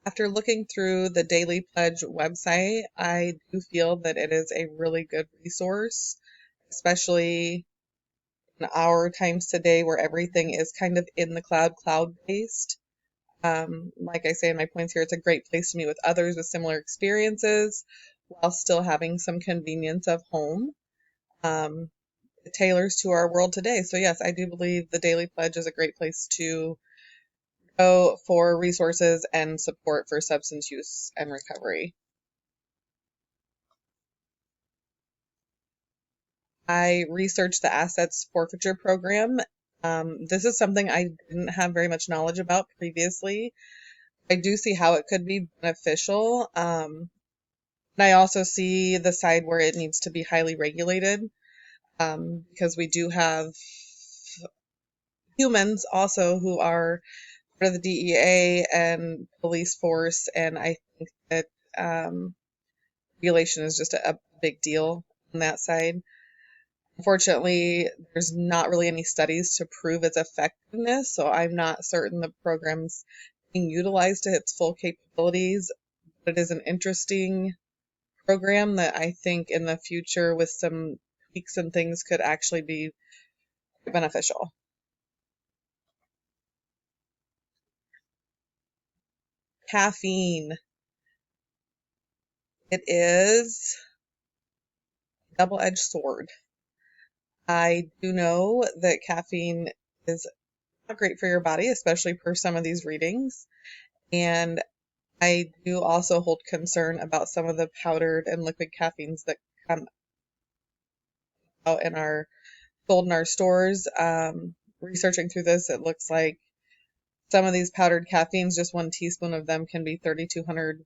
After looking through the Daily Pledge website, I do feel that it is a really good resource, especially in our times today where everything is kind of in the cloud based. Like I say in my points here, it's a great place to meet with others with similar experiences while still having some convenience of home. It tailors to our world today. So, yes, I do believe the Daily Pledge is a great place to go for resources and support for substance use and recovery. I researched the assets forfeiture program. This is something I didn't have very much knowledge about previously. I do see how it could be beneficial. And I also see the side where it needs to be highly regulated, because we do have humans also who are part of the DEA and police force, and I think that regulation is just a big deal on that side. Unfortunately, there's not really any studies to prove its effectiveness, so I'm not certain the program's being utilized to its full capabilities. But it is an interesting program that I think in the future, with some tweaks and things, could actually be beneficial. Caffeine. It is a double-edged sword. I do know that caffeine is not great for your body, especially per some of these readings. And I do also hold concern about some of the powdered and liquid caffeines that come out in our sold in our stores. Researching through this, it looks like some of these powdered caffeines, just 1 teaspoon of them can be 3,200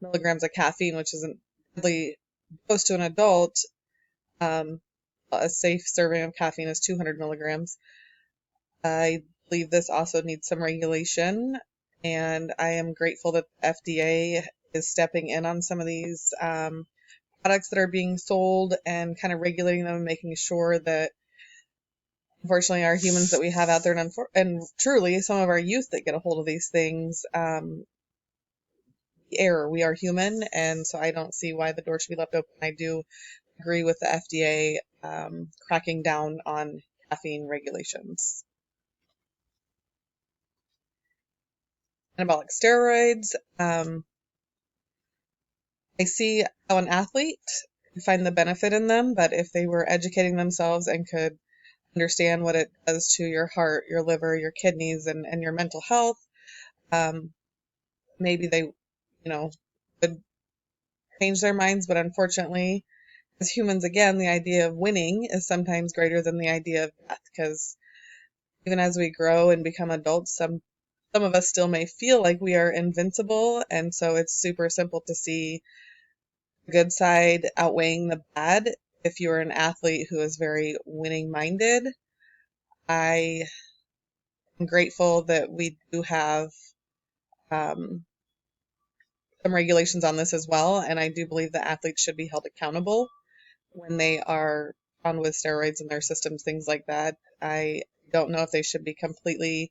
milligrams of caffeine, which isn't really close to an adult. A safe serving of caffeine is 200 milligrams. I believe this also needs some regulation, and I am grateful that the FDA is stepping in on some of these products that are being sold and kind of regulating them and making sure that, unfortunately, our humans that we have out there, and truly some of our youth that get a hold of these things, error. We are human, and so I don't see why the door should be left open. I do agree with the FDA cracking down on caffeine regulations. Anabolic steroids. I see how an athlete could find the benefit in them, but if they were educating themselves and could understand what it does to your heart, your liver, your kidneys, and your mental health, maybe they, would change their minds. But unfortunately, as humans, again, the idea of winning is sometimes greater than the idea of death, because even as we grow and become adults, some of us still may feel like we are invincible, and so it's super simple to see the good side outweighing the bad if you're an athlete who is very winning minded. I am grateful that we do have some regulations on this as well, and I do believe that athletes should be held accountable when they are on with steroids in their systems, things like that. I don't know if they should be completely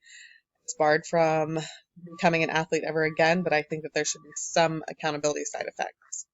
disbarred from becoming an athlete ever again, but I think that there should be some accountability side effects.